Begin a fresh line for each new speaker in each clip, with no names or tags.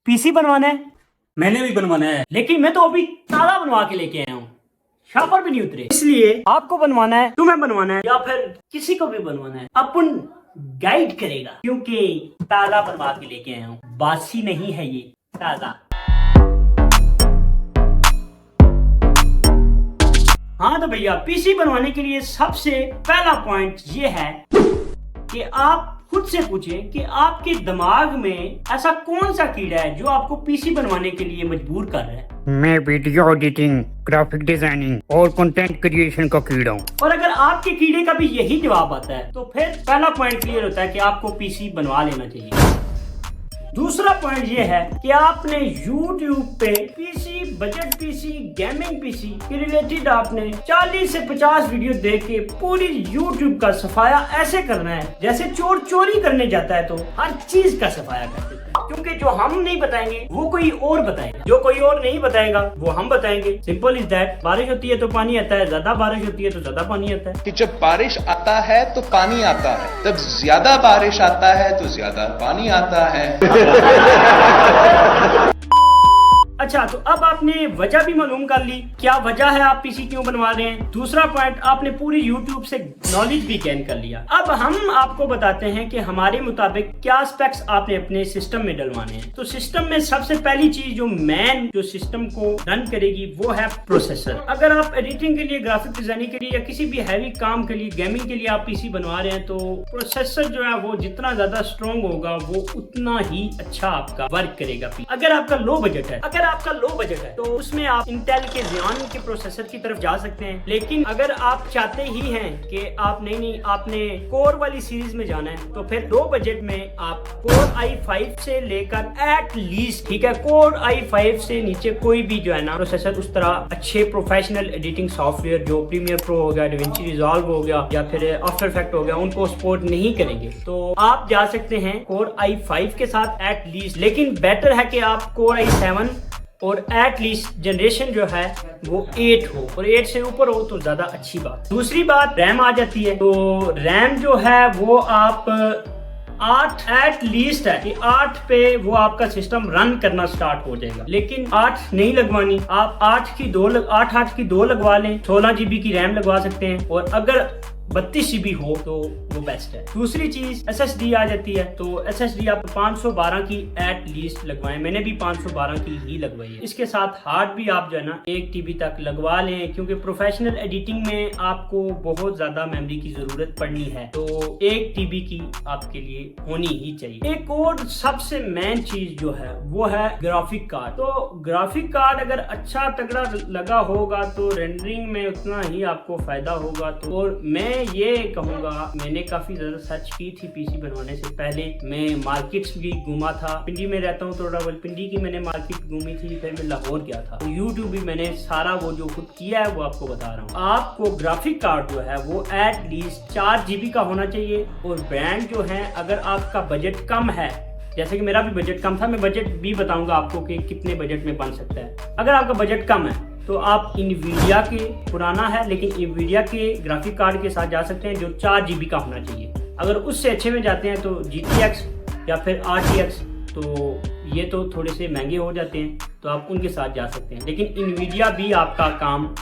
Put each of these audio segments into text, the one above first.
PC बनवाना है?
मैंने भी बनवाना है,
लेकिन मैं तो अभी ताला बनवा के लेके आया हूँ, शापर भी नहीं उतरे। इसलिए आपको बनवाना है, तुम्हें बनवाना है, या फिर किसी को भी बनवाना है, अपन गाइड करेगा, क्योंकि ताला बनवा के लेके आया हूँ। बासी नहीं है ये, ताजा। हाँ तो भैया, पीसी बनवाने के लिए सबसे पहला पॉइंट ये है कि आप खुद से पूछें कि आपके दिमाग में ऐसा कौन सा कीड़ा है जो आपको पीसी बनवाने के लिए मजबूर कर रहा है।
मैं वीडियो एडिटिंग, ग्राफिक डिजाइनिंग और कंटेंट क्रिएशन का कीड़ा हूँ।
और अगर आपके कीड़े का भी यही जवाब आता है तो फिर पहला पॉइंट क्लियर होता है कि आपको पीसी बनवा लेना चाहिए। दूसरा पॉइंट ये है कि आपने YouTube पे PC, budget PC, gaming PC के रिलेटेड आपने 40 से 50 वीडियो देख के पूरी YouTube का सफाया ऐसे करना है जैसे चोर चोरी करने जाता है तो हर चीज का सफाया कर देता है। क्योंकि जो हम नहीं बताएंगे वो कोई और बताएगा, जो कोई और नहीं बताएगा वो हम बताएंगे। Simple is that. बारिश होती है तो पानी आता है, ज्यादा बारिश होती है तो ज्यादा पानी आता है।
कि जब बारिश आता है तो पानी आता है, तब ज्यादा बारिश आता है तो ज्यादा पानी आता है।
अच्छा, तो अब आपने वजह भी मालूम कर ली, क्या वजह है आप पीसी क्यों बनवा रहे हैं। दूसरा पॉइंट, आपने पूरी YouTube से नॉलेज भी गेन कर लिया। अब हम आपको बताते हैं कि हमारे मुताबिक क्या स्पेक्स आपने अपने सिस्टम में डलवाने हैं। तो सिस्टम में सबसे पहली चीज जो सिस्टम को रन करेगी वो है प्रोसेसर। अगर आप एडिटिंग के लिए, ग्राफिक डिजाइनिंग के लिए या किसी भी हैवी काम के लिए, गेमिंग के लिए आप पीसी बनवा रहे हैं तो प्रोसेसर जो है वो जितना ज्यादा स्ट्रॉन्ग होगा वो उतना ही अच्छा आपका वर्क करेगा। अगर आपका लो बजट है तो उसमें आप इंटेल के Xeon के प्रोसेसर की तरफ जा सकते हैं। लेकिन अगर आप चाहते ही हैं कि आप नहीं आपने कोर वाली सीरीज में जाना है तो फिर लो बजट में आप कोर i5 से लेकर एट लीस्ट, ठीक है, कोर i5 से नीचे कोई भी जो है ना प्रोसेसर उस तरह अच्छे प्रोफेशनल एडिटिंग सॉफ्टवेयर जो प्रीमियर प्रो हो गया, DaVinci Resolve हो गया या फिर आफ्टर इफेक्ट हो गया, उनको सपोर्ट नहीं करेंगे। तो आप जा सकते हैं कोर i5 के साथ एट लीस्ट। लेकिन बेटर है कि आप कोर i7 और एट लीस्ट जनरेशन जो है वो 8 हो, और 8 से ऊपर हो तो ज्यादा अच्छी बात। दूसरी बात, रैम आ जाती है। तो रैम जो है वो आप 8 एट लीस्ट है कि 8 पे वो आपका सिस्टम रन करना स्टार्ट हो जाएगा। लेकिन 8 नहीं लगवानी, आप 8 की 2 लगवा लें। 16 GB की रैम लगवा सकते हैं, और अगर 32 GB हो तो वो बेस्ट है। दूसरी चीज SSD आ जाती है। तो SSD आप 512 की एट लीस्ट लगवाएं। मैंने भी 512 की ही लगवाई है। इसके साथ हार्ड भी आप जो है ना 1 TB तक लगवा लें, क्योंकि प्रोफेशनल एडिटिंग में आपको बहुत ज्यादा मेमोरी की जरूरत पड़नी है, तो 1 TB की आपके लिए होनी ही चाहिए। एक और सबसे मेन चीज जो है वो है ग्राफिक कार्ड। तो ग्राफिक कार्ड अगर अच्छा तगड़ा लगा होगा तो रेंडरिंग में उतना ही आपको फायदा होगा। तो और मैं ये कहूंगा, मैंने काफी ज्यादा सर्च की थी पीसी बनवाने से पहले। मैं मार्केट्स भी घूमा था, पिंडी में रहता हूँ तो रावलपिंडी की मैंने मार्केट घूमी थी, फिर मैं लाहौर गया था। तो यूट्यूब भी मैंने सारा वो जो खुद किया है वो आपको बता रहा हूँ। आपको ग्राफिक कार्ड जो है वो एट लीस्ट 4 GB का होना चाहिए। और ब्रांड जो है, अगर आपका बजट कम है, जैसे कि मेरा भी बजट कम था, मैं बजट भी बताऊंगा आपको कि कितने बजट में बन सकता है। अगर आपका बजट कम है तो आप इनवीडिया के, पुराना है लेकिन इनवीडिया के ग्राफिक कार्ड के साथ जा सकते हैं जो 4 GB का होना चाहिए। अगर उससे अच्छे में जाते हैं तो GTX या फिर RTX, तो ये तो थोड़े से महंगे हो जाते हैं, तो आप उनके साथ जा सकते हैं। लेकिन इनवीडिया भी आपका काम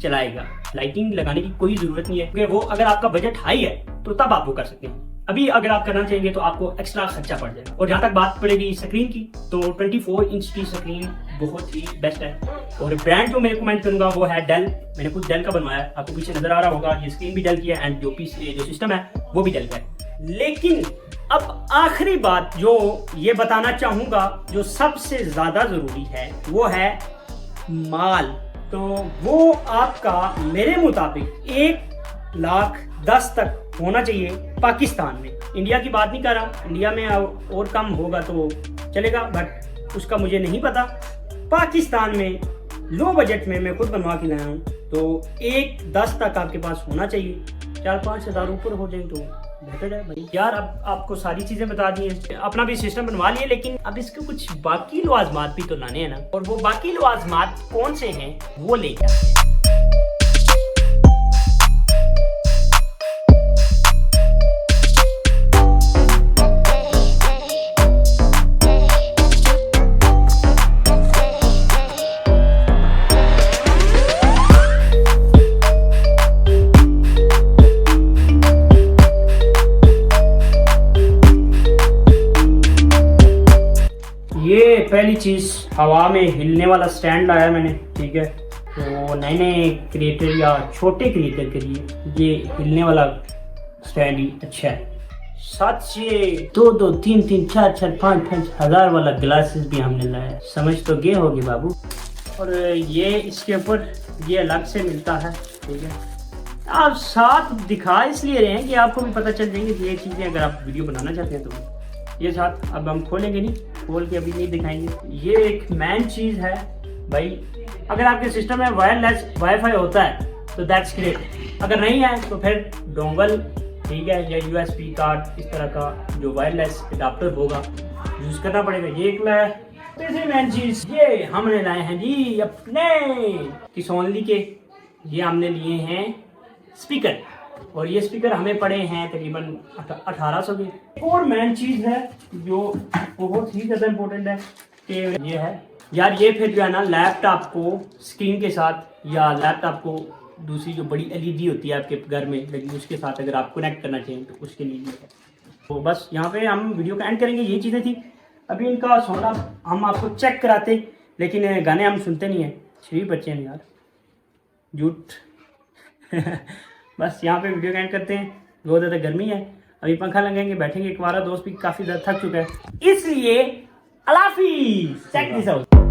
चलाएगा, लाइटिंग लगाने की कोई जरूरत नहीं है, क्योंकि वो अगर आपका बजट हाई है तो तब आप वो कर सकते हैं। अभी अगर आप करना चाहेंगे तो आपको एक्स्ट्रा खर्चा पड़ जाएगा। और जहाँ तक बात पड़ेगी स्क्रीन की, तो 24 इंच की स्क्रीन बहुत ही बेस्ट है। और ब्रांड जो मैं रिकमेंड करूंगा वो है डेल। मैंने खुद डेल का बनवाया है, आपको पीछे नजर आ रहा होगा, ये स्क्रीन भी डेल की है एंड जो सिस्टम है वो भी डेल का है। लेकिन अब आखिरी बात जो ये बताना चाहूंगा, जो सबसे ज्यादा जरूरी है वो है माल। तो वो आपका मेरे मुताबिक 1,10,000 तक होना चाहिए पाकिस्तान में। इंडिया की बात नहीं कर रहा, इंडिया में और कम होगा तो चलेगा, बट उसका मुझे नहीं पता। पाकिस्तान में लो बजट में मैं खुद बनवा के लाया हूँ, तो 1,10,000 तक आपके पास होना चाहिए। 4-5 हज़ार ऊपर हो जाए तो बेहतर है भाई। यार अब आपको सारी चीजें बता दी हैं, अपना भी सिस्टम बनवा लिए, लेकिन अब इसके कुछ बाकी लवाजमात भी तो लाने हैं ना। और वो बाकी लवाजमात कौन से हैं वो लेके आए। ये पहली चीज हवा में हिलने वाला स्टैंड लाया मैंने, ठीक है। तो नए नए क्रिएटर या छोटे क्रिएटर के लिए ये हिलने वाला स्टैंड ही अच्छा है। साथ ये 2-2, 3-3, 4-4, 5-5 हजार वाला ग्लासेस भी हमने लाया, समझ तो गए होगे बाबू। और ये इसके ऊपर ये अलग से मिलता है, ठीक है। आप साथ दिखा इसलिए रहे हैं कि आपको भी पता चल जाएंगे ये चीज़ें, अगर आप वीडियो बनाना चाहते हैं तो। ये साथ अब हम खोलेंगे नहीं, खोल के अभी नहीं दिखाएंगे। ये एक मेन चीज़ है भाई, अगर आपके सिस्टम में वायरलेस वाईफाई होता है तो दैट्स ग्रेट, अगर नहीं है तो फिर डोंगल, ठीक है, या USB कार्ड, इस तरह का जो वायरलेस अडाप्टर होगा यूज़ करना पड़ेगा। ये एक लाया। तीसरी मेन चीज़ ये हमने लाए हैं जी अपने किसोनली के, ये हमने लिए हैं स्पीकर, और ये स्पीकर हमें पड़े हैं तकरीबन 1800 के। और मेन चीज़ है जो बहुत ही ज़्यादा इम्पोर्टेंट है कि ये है यार, ये फिर जो है ना लैपटॉप को स्क्रीन के साथ या लैपटॉप को दूसरी जो बड़ी LED होती है आपके घर में लेकिन उसके साथ अगर आप कनेक्ट करना चाहिए तो उसके लिए है। तो बस यहाँ पे हम वीडियो का एंड करेंगे, यही चीज़ें थी। अभी इनका सोना हम आपको चेक कराते, लेकिन गाने हम सुनते नहीं हैं, शरीफ बच्चे हैं यार, झूठ। बस यहाँ पे वीडियो का एंड करते हैं, बहुत ज़्यादा गर्मी है, अभी पंखा लगाएंगे, बैठेंगे। एक बार दोस्त भी काफ़ी ज़्यादा थक चुका है, इसलिए अल्लाह हाफिज़। Check this out.